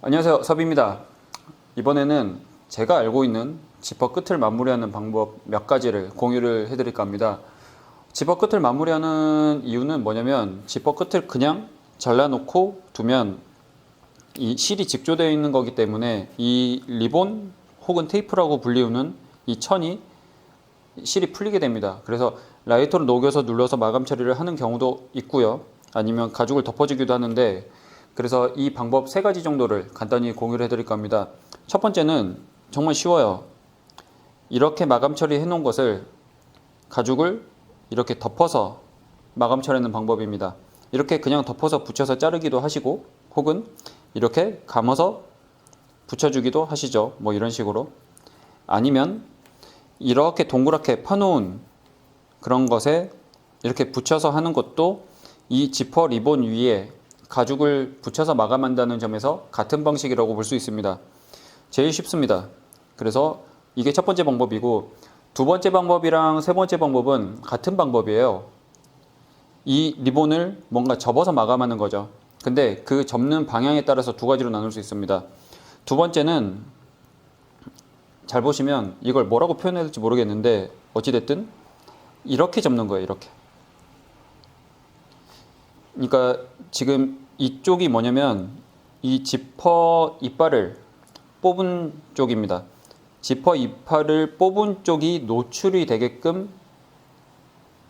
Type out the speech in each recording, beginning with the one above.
안녕하세요, 섭입니다. 이번에는 제가 알고 있는 지퍼 끝을 마무리하는 방법 몇 가지를 공유를 해드릴까 합니다. 지퍼 끝을 마무리하는 이유는 뭐냐면, 지퍼 끝을 그냥 잘라놓고 두면 이 실이 직조되어 있는 거기 때문에 이 리본 혹은 테이프라고 불리우는 이 천이 실이 풀리게 됩니다. 그래서 라이터로 녹여서 눌러서 마감 처리를 하는 경우도 있고요. 아니면 가죽을 덮어주기도 하는데, 그래서 이 방법 세 가지 정도를 간단히 공유를 해드릴까 합니다. 첫 번째는 정말 쉬워요. 이렇게 마감 처리해 놓은 것을 가죽을 이렇게 덮어서 마감 처리하는 방법입니다. 이렇게 그냥 덮어서 붙여서 자르기도 하시고, 혹은 이렇게 감아서 붙여주기도 하시죠. 뭐 이런 식으로. 아니면 이렇게 동그랗게 파놓은 그런 것에 이렇게 붙여서 하는 것도 이 지퍼 리본 위에 가죽을 붙여서 마감한다는 점에서 같은 방식이라고 볼 수 있습니다. 제일 쉽습니다. 그래서 이게 첫 번째 방법이고, 두 번째 방법이랑 세 번째 방법은 같은 방법이에요. 이 리본을 뭔가 접어서 마감하는 거죠. 근데 그 접는 방향에 따라서 두 가지로 나눌 수 있습니다. 두 번째는 잘 보시면 이걸 뭐라고 표현해야 될지 모르겠는데, 어찌됐든 이렇게 접는 거예요. 이렇게. 그러니까 지금 이쪽이 뭐냐면 이 지퍼 이빨을 뽑은 쪽입니다. 지퍼 이빨을 뽑은 쪽이 노출이 되게끔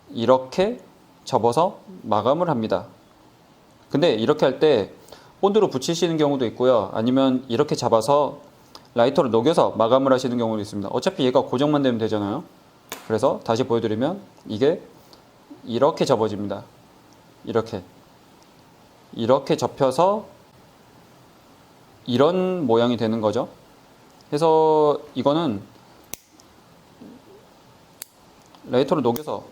이렇게 접어서 마감을 합니다. 근데 이렇게 할 때 본드로 붙이시는 경우도 있고요. 아니면 이렇게 잡아서 라이터로 녹여서 마감을 하시는 경우도 있습니다. 어차피 얘가 고정만 되면 되잖아요. 그래서 다시 보여드리면 이게 이렇게 접어집니다. 이렇게 접혀서 이런 모양이 되는 거죠. 그래서 이거는 라이터로 녹여서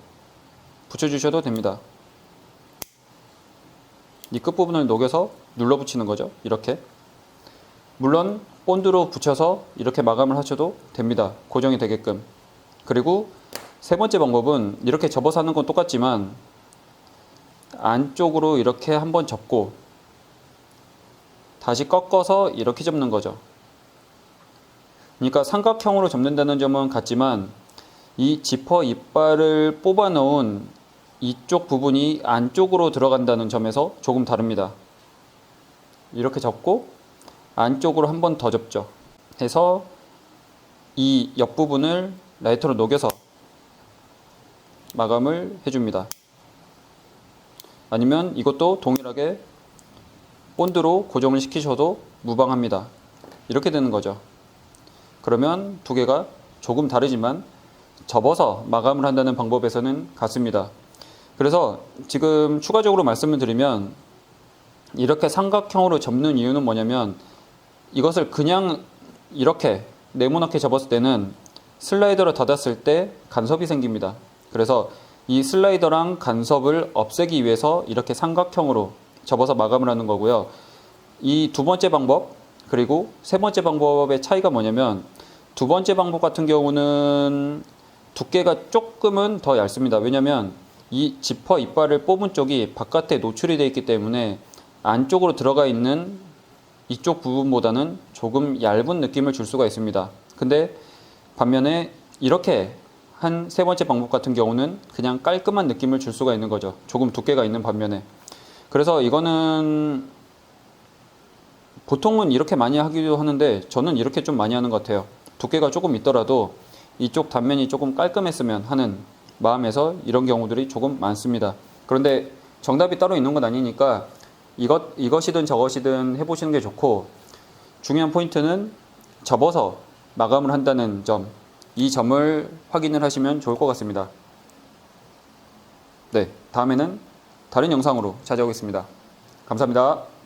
붙여주셔도 됩니다. 이 끝부분을 녹여서 눌러 붙이는 거죠. 이렇게. 물론 본드로 붙여서 이렇게 마감을 하셔도 됩니다. 고정이 되게끔. 그리고 세 번째 방법은 이렇게 접어서 하는 건 똑같지만 안쪽으로 이렇게 한번 접고 다시 꺾어서 이렇게 접는 거죠. 그러니까 삼각형으로 접는다는 점은 같지만 이 지퍼 이빨을 뽑아 놓은 이쪽 부분이 안쪽으로 들어간다는 점에서 조금 다릅니다. 이렇게 접고 안쪽으로 한 번 더 접죠. 해서 이 옆부분을 라이터로 녹여서 마감을 해줍니다. 아니면 이것도 동일하게 본드로 고정을 시키셔도 무방합니다. 이렇게 되는 거죠. 그러면 두 개가 조금 다르지만 접어서 마감을 한다는 방법에서는 같습니다. 그래서 지금 추가적으로 말씀을 드리면, 이렇게 삼각형으로 접는 이유는 뭐냐면, 이것을 그냥 이렇게 네모나게 접었을 때는 슬라이더를 닫았을 때 간섭이 생깁니다. 그래서 이 슬라이더랑 간섭을 없애기 위해서 이렇게 삼각형으로 접어서 마감을 하는 거고요. 이 두 번째 방법 그리고 세 번째 방법의 차이가 뭐냐면, 두 번째 방법 같은 경우는 두께가 조금은 더 얇습니다. 왜냐면 이 지퍼 이빨을 뽑은 쪽이 바깥에 노출이 되어 있기 때문에 안쪽으로 들어가 있는 이쪽 부분보다는 조금 얇은 느낌을 줄 수가 있습니다. 근데 반면에 이렇게 한 세 번째 방법 같은 경우는 그냥 깔끔한 느낌을 줄 수가 있는 거죠. 조금 두께가 있는 반면에. 그래서 이거는 보통은 이렇게 많이 하기도 하는데, 저는 이렇게 좀 많이 하는 것 같아요. 두께가 조금 있더라도 이쪽 단면이 조금 깔끔했으면 하는 마음에서 이런 경우들이 조금 많습니다. 그런데 정답이 따로 있는 건 아니니까 이것이든 저것이든 해보시는 게 좋고, 중요한 포인트는 접어서 마감을 한다는 점, 이 점을 확인을 하시면 좋을 것 같습니다. 네, 다음에는 다른 영상으로 찾아오겠습니다. 감사합니다.